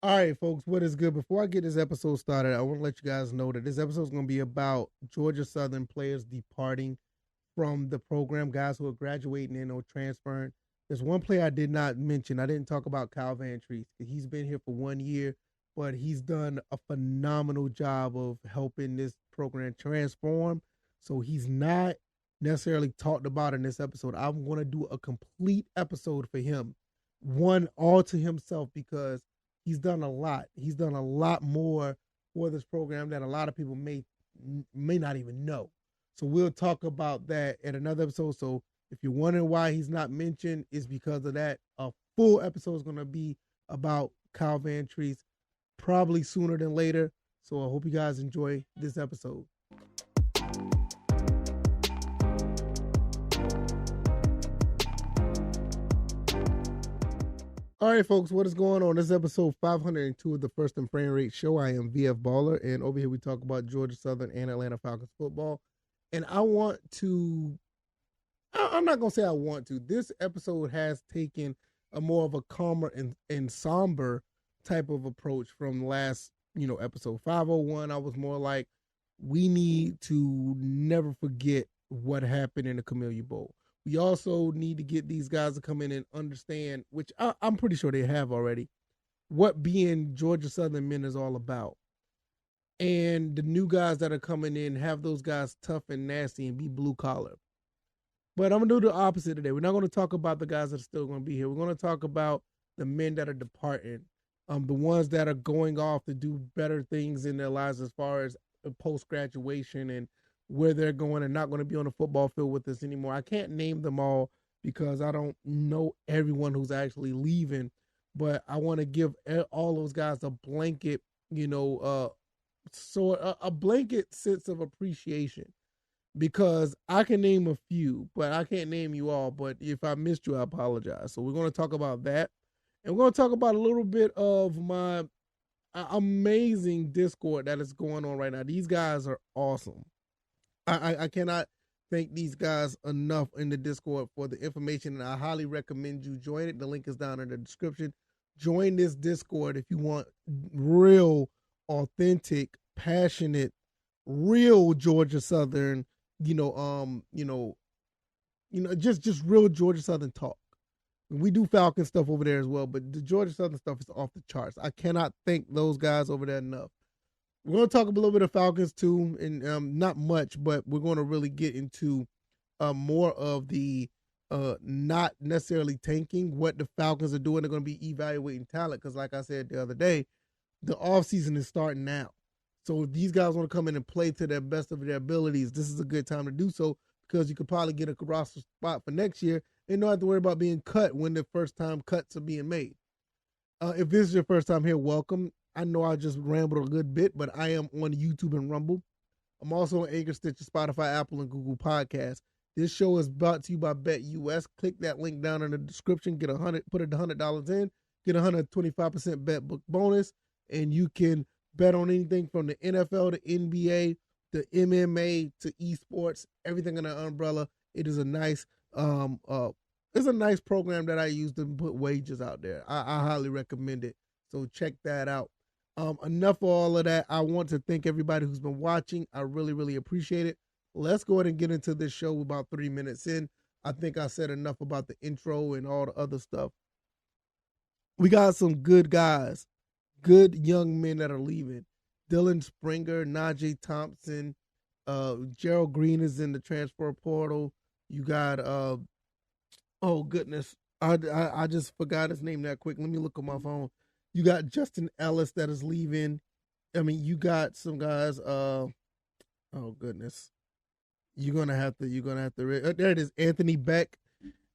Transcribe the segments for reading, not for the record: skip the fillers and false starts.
All right, folks, what is good? Before I get this episode started, I want to let you guys know that this episode is going to be about Georgia Southern players departing from the program, guys who are graduating and or transferring. There's one player I did not mention. I didn't talk about Kyle Van Treese. He's been here for 1 year, but he's done a phenomenal job of helping this program transform. So he's not necessarily talked about in this episode. I'm going to do a complete episode for him, one all to himself, because he's done a lot. He's done a lot more for this program that a lot of people may not even know. So we'll talk about that in another episode. So if you're wondering why he's not mentioned, it's because of that. A full episode is going to be about Kyle Van Treese, probably sooner than later. So I hope you guys enjoy this episode. All right, folks, what is going on? This is episode 502 of the First and Frame Rate Show. I am VF Baller, and over here we talk about Georgia Southern and Atlanta Falcons football. And I'm not going to say I want to. This episode has taken a more of a calmer and somber type of approach from last, episode 501. I was more like, we need to never forget what happened in the Camellia Bowl. We also need to get these guys to come in and understand, which I'm pretty sure they have already, what being Georgia Southern men is all about. And the new guys that are coming in, have those guys tough and nasty and be blue collar. But I'm going to do the opposite today. We're not going to talk about the guys that are still going to be here. We're going to talk about the men that are departing, the ones that are going off to do better things in their lives as far as post-graduation and where they're going and not going to be on the football field with us anymore. I can't name them all because I don't know everyone who's actually leaving, but I want to give all those guys a blanket, a blanket sense of appreciation, because I can name a few, but I can't name you all. But if I missed you, I apologize. So we're going to talk about that. And we're going to talk about a little bit of my amazing Discord that is going on right now. These guys are awesome. I cannot thank these guys enough in the Discord for the information, and I highly recommend you join it. The link is down in the description. Join this Discord if you want real, authentic, passionate, real Georgia Southern, just real Georgia Southern talk. We do Falcon stuff over there as well, but the Georgia Southern stuff is off the charts. I cannot thank those guys over there enough. We're going to talk a little bit of Falcons too, and not much, but we're going to really get into more of the not necessarily tanking, what the Falcons are doing. They're going to be evaluating talent because, like I said the other day, the offseason is starting now. So if these guys want to come in and play to their best of their abilities, this is a good time to do so, because you could probably get a roster spot for next year and don't have to worry about being cut when the first time cuts are being made. If this is your first time here, welcome. I know I just rambled a good bit, but I am on YouTube and Rumble. I'm also on Anchor, Stitcher, Spotify, Apple, and Google Podcasts. This show is brought to you by BetUS. Click that link down in the description. Put $100 in, get a 125% bet book bonus, and you can bet on anything from the NFL to NBA to MMA to esports, everything under the umbrella. It is a nice program that I use to put wages out there. I highly recommend it. So check that out. Enough of all of that. I want to thank everybody who's been watching. I really, really appreciate it. Let's go ahead and get into this show about 3 minutes in. I think I said enough about the intro and all the other stuff. We got some good guys, good young men that are leaving. Dylan Springer, Najee Thompson, Gerald Green is in the transfer portal. You got, oh goodness, I just forgot his name that quick. Let me look on my phone. You got Justin Ellis that is leaving. I mean, you got some guys. Oh goodness, you're gonna have to. There it is, Anthony Beck.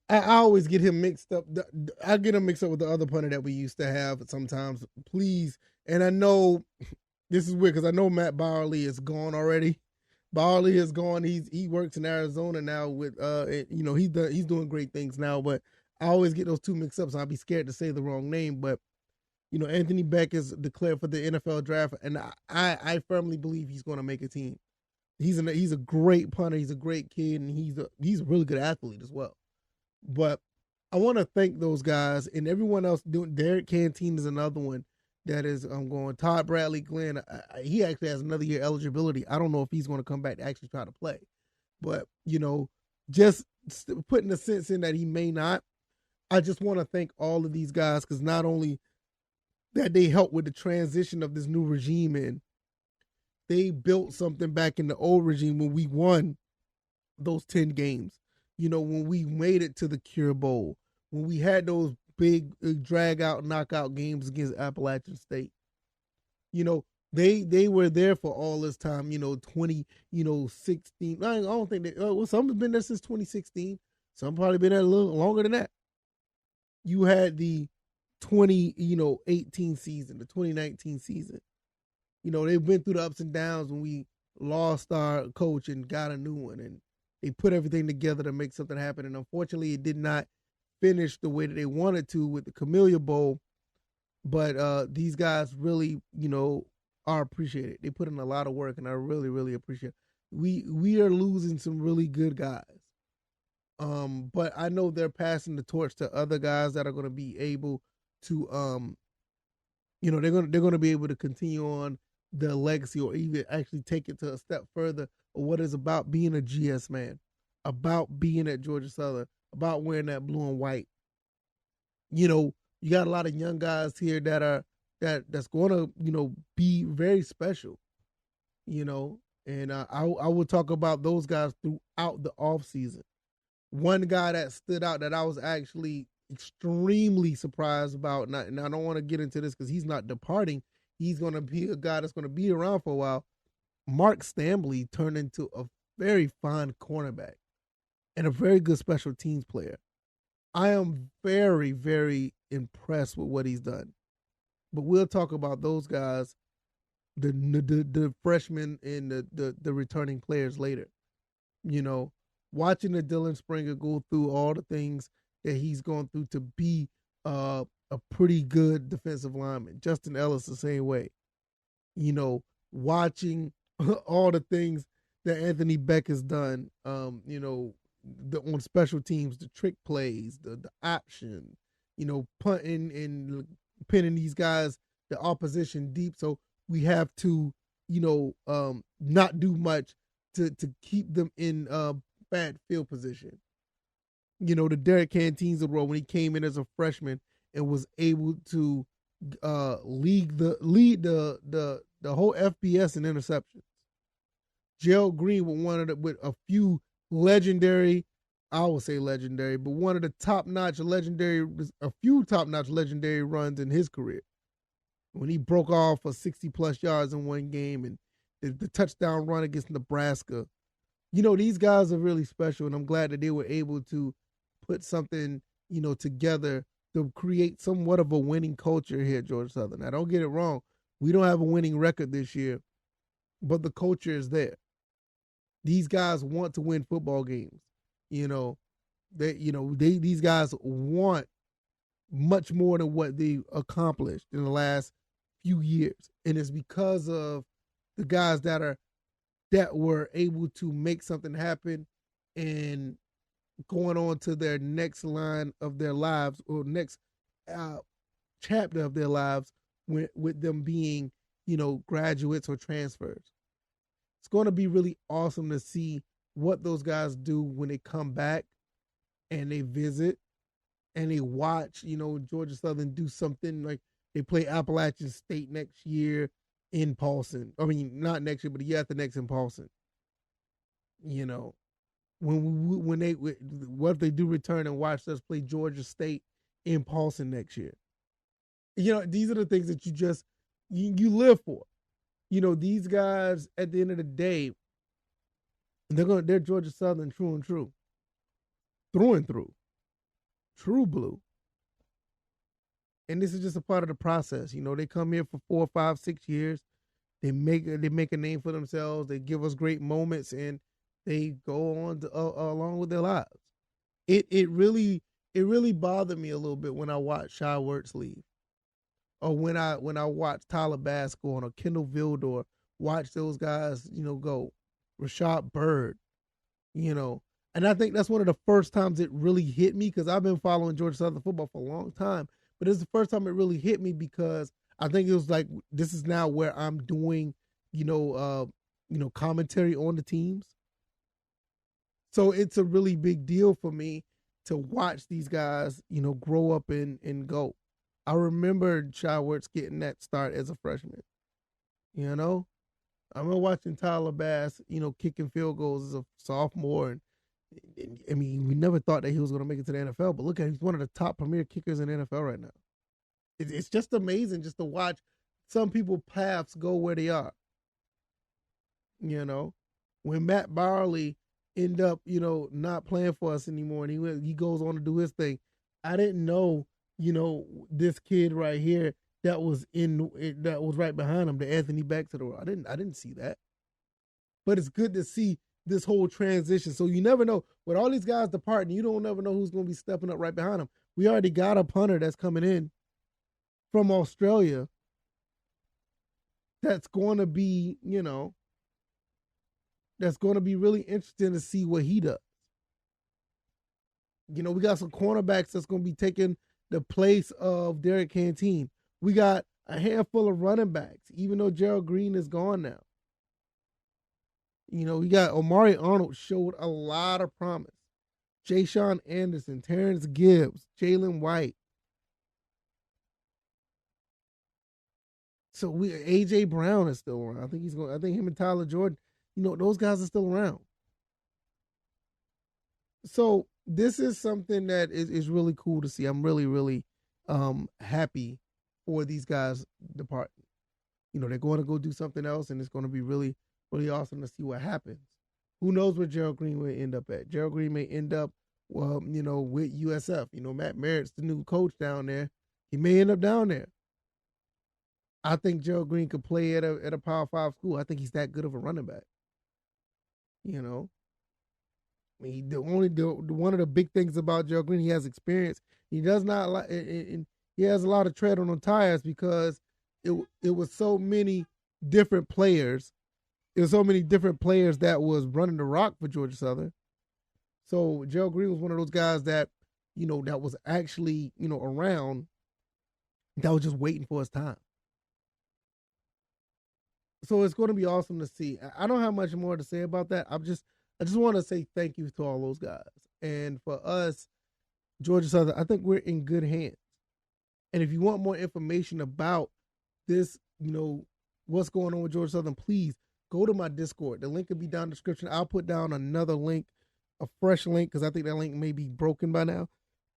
I always get him mixed up. I get him mixed up with the other punter that we used to have sometimes. Please, and I know this is weird because I know Matt Bowerly is gone already. Bowerly is gone. He works in Arizona now with he's doing great things now. But I always get those two mixed up, so I'll be scared to say the wrong name. But Anthony Beck is declared for the NFL draft, and I firmly believe he's going to make a team. He's a great punter. He's a great kid, and he's a really good athlete as well. But I want to thank those guys and everyone else doing. Derek Canteen is another one that is going Todd Bradley Glenn. He actually has another year eligibility. I don't know if he's going to come back to actually try to play, but just putting a sense in that he may not. I just want to thank all of these guys because not only that they helped with the transition of this new regime in, they built something back in the old regime when we won those 10 games. When we made it to the Cure Bowl, when we had those big drag out, knockout games against Appalachian State. They were there for all this time, 16. I don't think some have been there since 2016. Some probably been there a little longer than that. You had the 2018 season, the 2019 season. They've been through the ups and downs when we lost our coach and got a new one, and they put everything together to make something happen. And unfortunately, it did not finish the way that they wanted to with the Camellia Bowl. But these guys really, are appreciated. They put in a lot of work, and I really, really appreciate it. We are losing some really good guys. But I know they're passing the torch to other guys that are going to be able to, they're going to be able to continue on the legacy or even actually take it to a step further of what is about being a GS man, about being at Georgia Southern, about wearing that blue and white. You got a lot of young guys here that's going to, be very special, and I will talk about those guys throughout the off season. One guy that stood out that I was actually extremely surprised about, and I don't want to get into this because he's not departing. He's going to be a guy that's going to be around for a while. Mark Stambley turned into a very fine cornerback and a very good special teams player. I am very, very impressed with what he's done. But we'll talk about those guys, the freshmen and the returning players later. Watching the Dylan Springer go through all the things that he's gone through to be a pretty good defensive lineman. Justin Ellis the same way. Watching all the things that Anthony Beck has done, on special teams, the trick plays, the option, punting and pinning these guys, the opposition deep. So we have to, not do much to keep them in bad field position. The Derek Canteens of the world when he came in as a freshman and was able to lead the whole FBS in interceptions. Gerald Green with a few legendary, I will say legendary, but one of the a few top-notch legendary runs in his career. When he broke off for 60-plus yards in one game and the touchdown run against Nebraska. These guys are really special, and I'm glad that they were able to put something, together to create somewhat of a winning culture here at Georgia Southern. Now, don't get it wrong. We don't have a winning record this year, but the culture is there. These guys want to win football games. These guys want much more than what they accomplished in the last few years. And it's because of the guys that were able to make something happen and going on to their next line of their lives or next chapter of their lives with them being, graduates or transfers. It's going to be really awesome to see what those guys do when they come back and they visit and they watch, Georgia Southern do something like they play Appalachian State next year in Paulson. I mean, not next year, but the year after next in Paulson. What if they do return and watch us play Georgia State in Paulson next year? These are the things that you live for. These guys at the end of the day, they're Georgia Southern true and true. Through and through. True blue. And this is just a part of the process. They come here for 4, 5, 6 years. They make a name for themselves. They give us great moments, and they go on along with their lives. It really bothered me a little bit when I watched Shy Wertz leave, or when I watched Tyler Bass go on, or Kendall Vildor, watch those guys go, Rashad Byrd, and I think that's one of the first times it really hit me because I've been following Georgia Southern football for a long time. But it's the first time it really hit me because I think it was like this is now where I'm doing, commentary on the teams. So it's a really big deal for me to watch these guys, grow up and go. I remember Childs getting that start as a freshman. I remember watching Tyler Bass, kicking field goals as a sophomore. And I mean, we never thought that he was going to make it to the NFL, but look at him. He's one of the top premier kickers in the NFL right now. It's just amazing just to watch some people's paths go where they are. When Matt Barley end up, not playing for us anymore, and he goes on to do his thing. I didn't know, this kid right here that was right behind him, the Anthony Baxter. I didn't see that. But it's good to see this whole transition. So you never know. With all these guys departing, you don't never know who's going to be stepping up right behind them. We already got a punter that's coming in from Australia that's going to be, that's going to be really interesting to see what he does. We got some cornerbacks that's going to be taking the place of Derek Canteen. We got a handful of running backs, even though Gerald Green is gone now. We got Omari Arnold showed a lot of promise. Ja'Shawn Anderson, Terrence Gibbs, Jalen White. So AJ Brown is still around. I think him and Tyler Jordan, those guys are still around. So this is something that is really cool to see. I'm really, really happy for these guys departing. They're going to go do something else, and it's going to be really, really awesome to see what happens. Who knows where Gerald Green will end up at? Gerald Green may end up, with USF. Matt Merritt's the new coach down there. He may end up down there. I think Gerald Green could play at a Power 5 school. I think he's that good of a running back. I mean, one of the big things about Gerald Green, he has experience. He does not and he has a lot of tread on the tires because it was so many different players. There were so many different players that was running the rock for Georgia Southern. So Gerald Green was one of those guys that, that was actually, around, that was just waiting for his time. So it's going to be awesome to see. I don't have much more to say about that. I just want to say thank you to all those guys. And for us, Georgia Southern, I think we're in good hands. And if you want more information about this, what's going on with Georgia Southern, please go to my Discord. The link will be down in the description. I'll put down another link, a fresh link, because I think that link may be broken by now.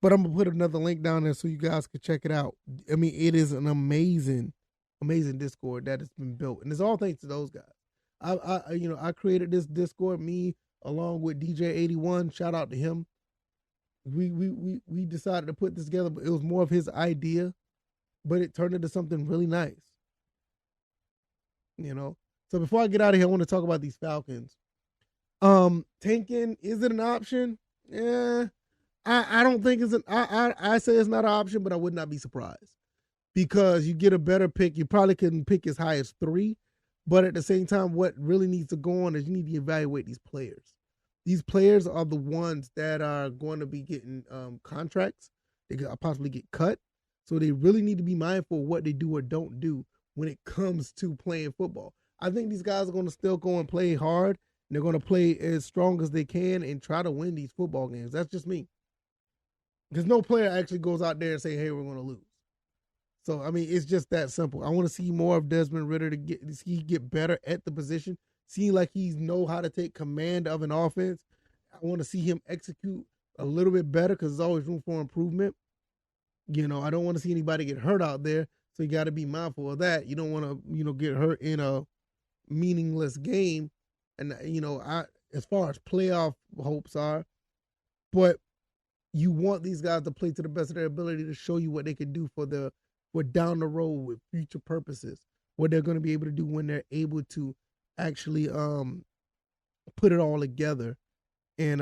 But I'm going to put another link down there so you guys can check it out. I mean, it is an amazing Discord that has been built. And it's all thanks to those guys. I created this Discord, me along with DJ81. Shout out to him. We decided to put this together, but it was more of his idea, but it turned into something really nice. So before I get out of here, I want to talk about these Falcons. Tanking, is it an option? Yeah. I don't think it's I say it's not an option, but I would not be surprised. Because you get a better pick. You probably can pick as high as 3. But at the same time, what really needs to go on is you need to evaluate these players. These players are the ones that are going to be getting contracts. They could possibly get cut. So they really need to be mindful of what they do or don't do when it comes to playing football. I think these guys are going to still go and play hard. And they're going to play as strong as they can and try to win these football games. That's just me. Because no player actually goes out there and say, hey, we're going to lose. So, I mean, it's just that simple. I want to see more of Desmond Ridder to get better at the position. Seem like he know how to take command of an offense. I want to see him execute a little bit better because there's always room for improvement. I don't want to see anybody get hurt out there. So you got to be mindful of that. You don't want to, get hurt in a meaningless game. And, as far as playoff hopes are, but you want these guys to play to the best of their ability to show you what they can do for down the road with future purposes, what they're going to be able to do when they're able to actually put it all together and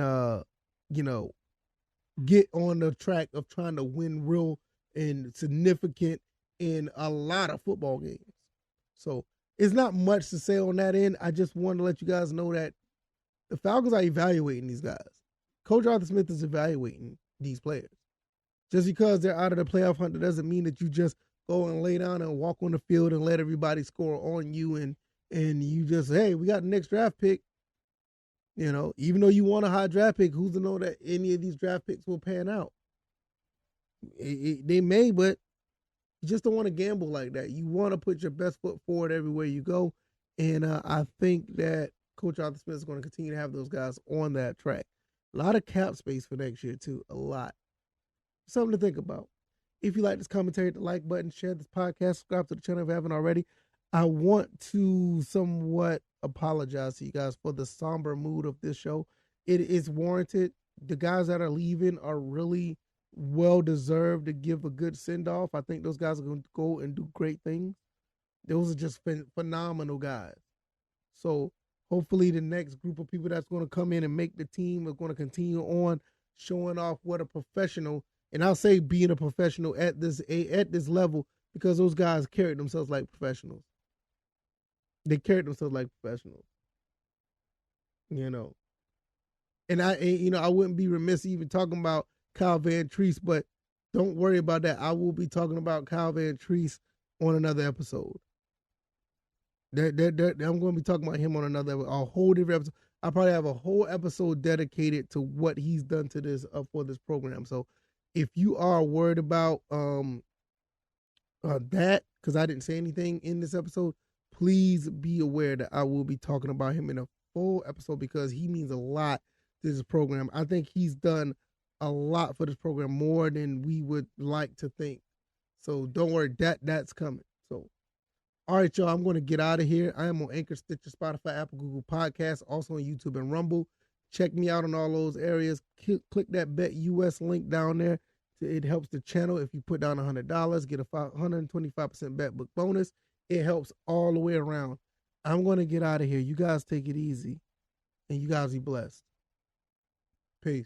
get on the track of trying to win real and significant in a lot of football games. So it's not much to say on that end. I just want to let you guys know that the Falcons are evaluating these guys. Coach Arthur Smith is evaluating these players. Just because they're out of the playoff hunt, doesn't mean that you just go and lay down and walk on the field and let everybody score on you, and you just, hey, we got the next draft pick. You know, even though you want a high draft pick, who's to know that any of these draft picks will pan out? They may, but you just don't want to gamble like that. You want to put your best foot forward everywhere you go. And I think that Coach Arthur Smith is going to continue to have those guys on that track. A lot of cap space for next year, too. A lot. Something to think about. If you like this commentary, hit the like button, share this podcast, subscribe to the channel if you haven't already. I want to somewhat apologize to you guys for the somber mood of this show. It is warranted. The guys that are leaving are really well deserved to give a good send off. I think those guys are going to go and do great things. Those are just phenomenal guys. So hopefully the next group of people that's going to come in and make the team are going to continue on showing off what a professional, and I'll say being a professional at this level, because those guys carried themselves like professionals. They carried themselves like professionals. You know. And I wouldn't be remiss even talking about Kyle Van Treese, but don't worry about that. I will be talking about Kyle Van Treese on another episode. I'm going to be talking about him on a whole different episode. I'll probably have a whole episode dedicated to what he's done to this for this program. So if you are worried about that, because I didn't say anything in this episode, please be aware that I will be talking about him in a full episode, because he means a lot to this program. I think he's done a lot for this program, more than we would like to think. So don't worry, that's coming. So, all right, y'all, I'm going to get out of here. I am on Anchor, Stitcher, Spotify, Apple, Google Podcasts, also on YouTube and Rumble. Check me out in all those areas. Click that Bet US link down there. It helps the channel. If you put down $100, get a 125% bet book bonus. It helps all the way around. I'm going to get out of here. You guys take it easy, and you guys be blessed. Peace.